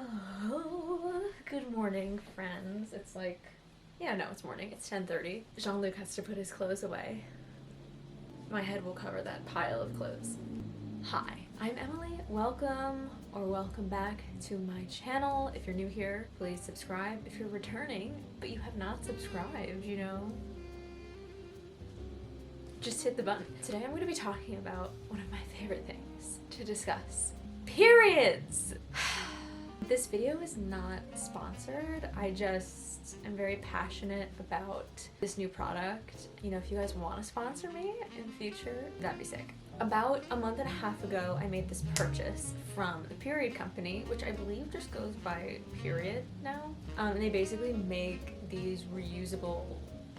Oh, good morning, friends. It's like, yeah, no, it's morning. It's 10:30. Jean-Luc has to put his clothes away. My head will cover that pile of clothes. Hi, I'm Emily. Welcome or welcome back to my channel. If you're new here, please subscribe. If you're returning, but you have not subscribed, just hit the button. Today I'm going to be talking about one of my favorite things to discuss. Periods! This video is not sponsored. I just am very passionate about this new product. If you guys want to sponsor me in the future, that'd be sick. About a month and a half ago, I made this purchase from the Period company, which I believe just goes by Period now. And they basically make these reusable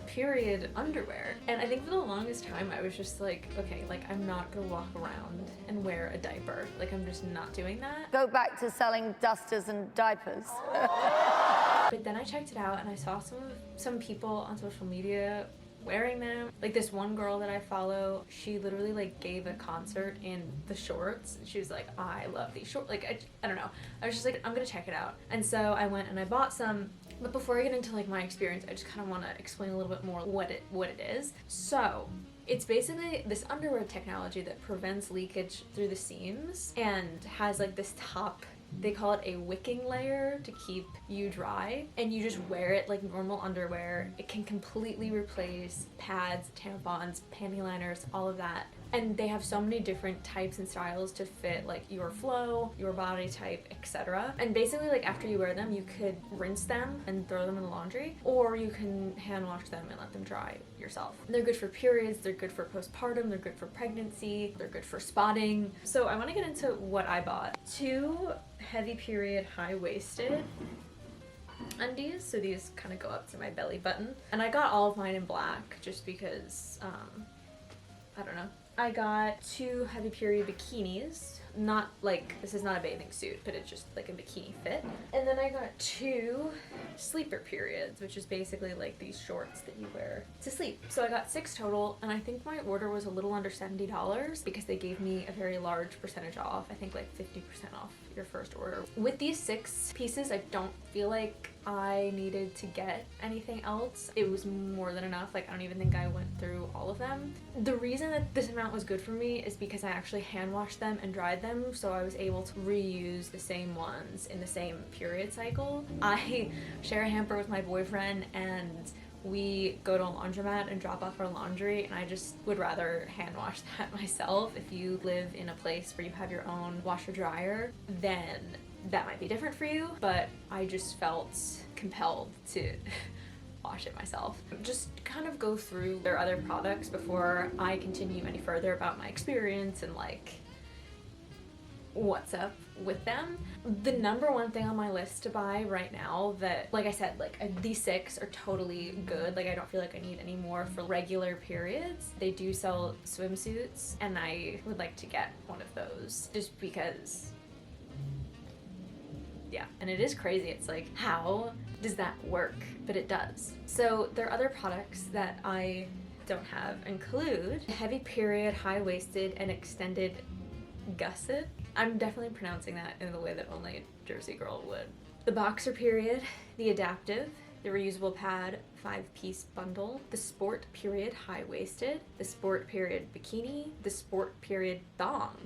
period underwear. And I think for the longest time I was just like, okay, like I'm not gonna walk around and wear a diaper. Like I'm just not doing that. Go back to selling dusters and diapers. But then I checked it out and I saw some people on social media wearing them. Like this one girl that I follow, she literally like gave a concert in the shorts. She was like, I love these shorts. Like I don't know. I was just like, I'm gonna check it out. And so I went and I bought some. But before I get into like my experience, I just kind of want to explain a little bit more what it is. So it's basically this underwear technology that prevents leakage through the seams and has like this top, they call it a wicking layer to keep you dry, and you just wear it like normal underwear. It can completely replace pads, tampons, panty liners, all of that. And they have so many different types and styles to fit like your flow, your body type, etc. And basically like after you wear them, you could rinse them and throw them in the laundry, or you can hand wash them and let them dry yourself. They're good for periods, they're good for postpartum, they're good for pregnancy, they're good for spotting. So I want to get into what I bought. 2 heavy period high-waisted undies, so these kind of go up to my belly button. And I got all of mine in black just because, I don't know. I got 2 heavy period bikinis. Not like, this is not a bathing suit, but it's just like a bikini fit. And then I got 2 sleeper periods, which is basically like these shorts that you wear to sleep. So I got 6 total, and I think my order was a little under $70 because they gave me a very large percentage off. I think like 50% off your first order. With these 6 pieces, I don't feel like I needed to get anything else. It was more than enough. Like I don't even think I went through all of them. The reason that this amount was good for me is because I actually hand washed them and dried them, so I was able to reuse the same ones in the same period cycle. I share a hamper with my boyfriend and we go to a laundromat and drop off our laundry, and I just would rather hand wash that myself. If you live in a place where you have your own washer dryer, then that might be different for you, but I just felt compelled to wash it myself. Just kind of go through their other products before I continue any further about my experience and like what's up with them. The number one thing on my list to buy right now that, like I said, like these 6 are totally good. Like I don't feel like I need any more for regular periods. They do sell swimsuits and I would like to get one of those just because, yeah. And it is crazy. It's like, how does that work? But it does. So there are other products that I don't have include heavy period, high-waisted, and extended gusset. I'm definitely pronouncing that in the way that only a Jersey girl would. The boxer period, the adaptive, the reusable pad 5-piece bundle, the sport period high-waisted, the sport period bikini, the sport period thong.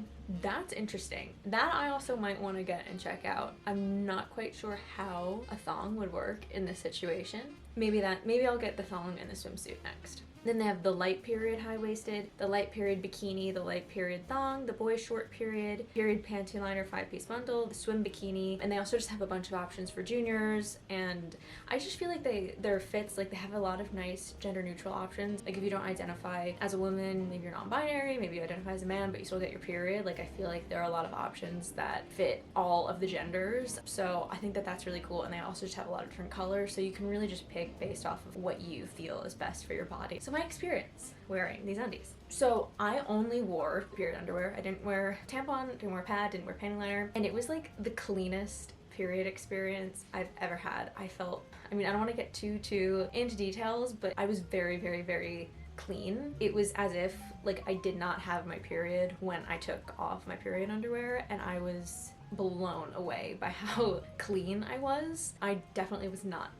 That's interesting. That I also might want to get and check out. I'm not quite sure how a thong would work in this situation. Maybe I'll get the thong and the swimsuit next. Then they have the light period high-waisted, the light period bikini, the light period thong, the boy short period panty liner 5-piece bundle, the swim bikini, and they also just have a bunch of options for juniors. And I just feel like their fits, like they have a lot of nice gender neutral options. Like if you don't identify as a woman, maybe you're non-binary, maybe you identify as a man, but you still get your period. Like I feel like there are a lot of options that fit all of the genders. So I think that that's really cool. And they also just have a lot of different colors, so you can really just pick based off of what you feel is best for your body. So my experience wearing these undies. So I only wore period underwear. I didn't wear tampon, didn't wear pad, didn't wear panty liner, and it was like the cleanest period experience I've ever had. I felt, I mean, I don't want to get too into details, but I was very, very, very clean. It was as if like I did not have my period when I took off my period underwear, and I was blown away by how clean I was. I definitely was not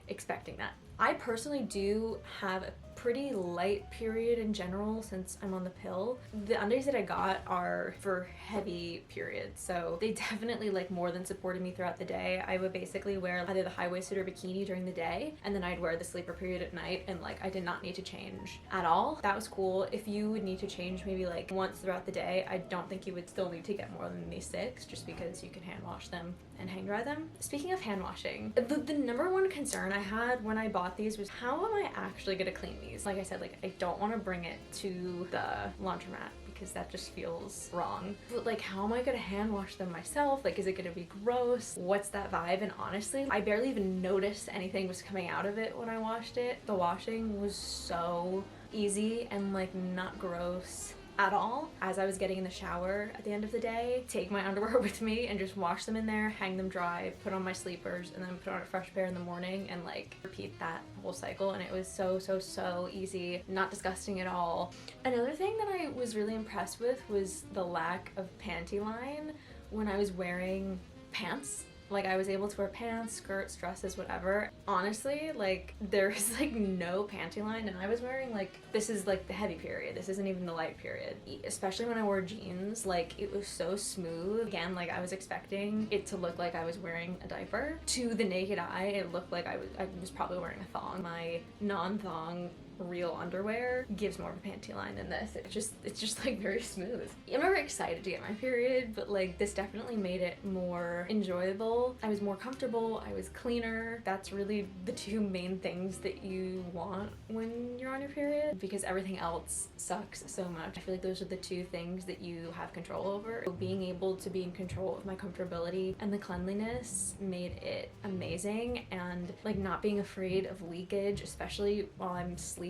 expecting that. I personally do have a pretty light period in general since I'm on the pill. The undies that I got are for heavy periods, so they definitely like more than supported me throughout the day. I would basically wear either the high-waisted or bikini during the day, and then I'd wear the sleeper period at night, and like I did not need to change at all. That was cool. If you would need to change maybe like once throughout the day, I don't think you would still need to get more than these 6, just because you can hand wash them and hang dry them. Speaking of hand washing, the number one concern I had when I bought these was, how am I actually gonna clean these? Like I said, like I don't want to bring it to the laundromat because that just feels wrong. But like, how am I gonna hand wash them myself? Like, is it gonna be gross? What's that vibe? And honestly, I barely even noticed anything was coming out of it when I washed it. The washing was so easy and like not gross at all. As I was getting in the shower at the end of the day, take my underwear with me and just wash them in there, hang them dry, put on my sleepers, and then put on a fresh pair in the morning, and like repeat that whole cycle. And it was so easy, not disgusting at all. Another thing that I was really impressed with was the lack of panty line when I was wearing pants. Like, I was able to wear pants, skirts, dresses, whatever. Honestly, like, there is like no panty line, and I was wearing like, this is like the heavy period. This isn't even the light period. Especially when I wore jeans, like it was so smooth. Again, like I was expecting it to look like I was wearing a diaper. To the naked eye, it looked like I was probably wearing a thong. My non-thong real underwear gives more of a panty line than this. It's just like very smooth. I'm never excited to get my period, but like this definitely made it more enjoyable. I was more comfortable, I was cleaner. That's really the 2 main things that you want when you're on your period, because everything else sucks so much. I feel like those are the 2 things that you have control over. Being able to be in control of my comfortability and the cleanliness made it amazing, and like not being afraid of leakage, especially while I'm sleeping,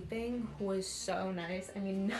was so nice. I mean,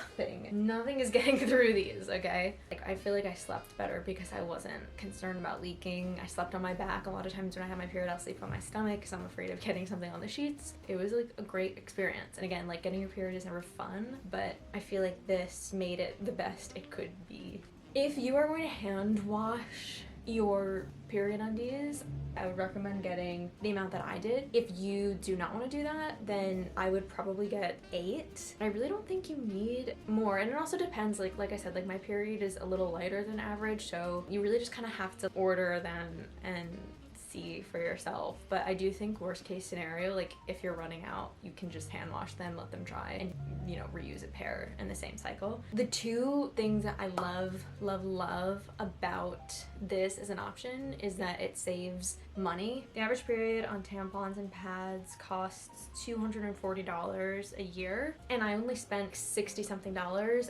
nothing is getting through these, okay? Like, I feel like I slept better because I wasn't concerned about leaking. I slept on my back. A lot of times when I have my period, I'll sleep on my stomach because I'm afraid of getting something on the sheets. It was like a great experience. And again, like getting your period is never fun, but I feel like this made it the best it could be. If you are going to hand wash your period undies, I would recommend getting the amount that I did. If you do not want to do that, then I would probably get 8. I really don't think you need more, and it also depends, like I said, like my period is a little lighter than average, so you really just kind of have to order them and see for yourself. But I do think worst case scenario, like if you're running out, you can just hand wash them, let them dry, and you know, reuse a pair in the same cycle. The 2 things that I love about this as an option is that it saves money. The average period on tampons and pads costs $240 a year, and I only spent $60 something,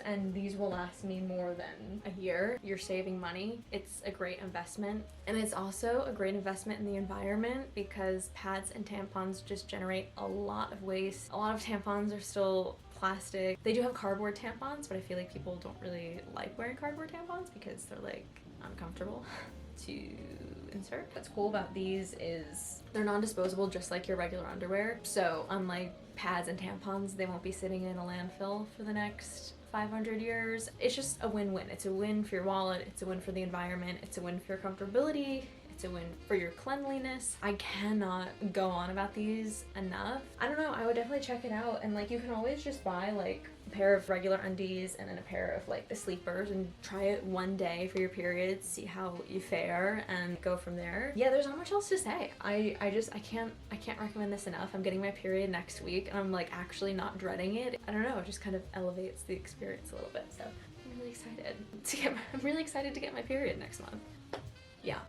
and these will last me more than a year. You're saving money. It's a great investment, and it's also a great investment in the environment because pads and tampons just generate a lot of waste. A lot of tampons are still plastic. They do have cardboard tampons, but I feel like people don't really like wearing cardboard tampons because they're like uncomfortable to insert. What's cool about these is they're non-disposable, just like your regular underwear. So unlike pads and tampons, they won't be sitting in a landfill for the next 500 years. It's just a win-win. It's a win for your wallet, it's a win for the environment, it's a win for your comfortability, it's a win for your cleanliness. I cannot go on about these enough. I don't know, I would definitely check it out, and like you can always just buy like a pair of regular undies and then a pair of like the sleepers and try it one day for your period, see how you fare, and go from there. Yeah, there's not much else to say. I can't recommend this enough. I'm getting my period next week and I'm like actually not dreading it. I don't know, it just kind of elevates the experience a little bit. So I'm really excited to get my period next month. Yeah.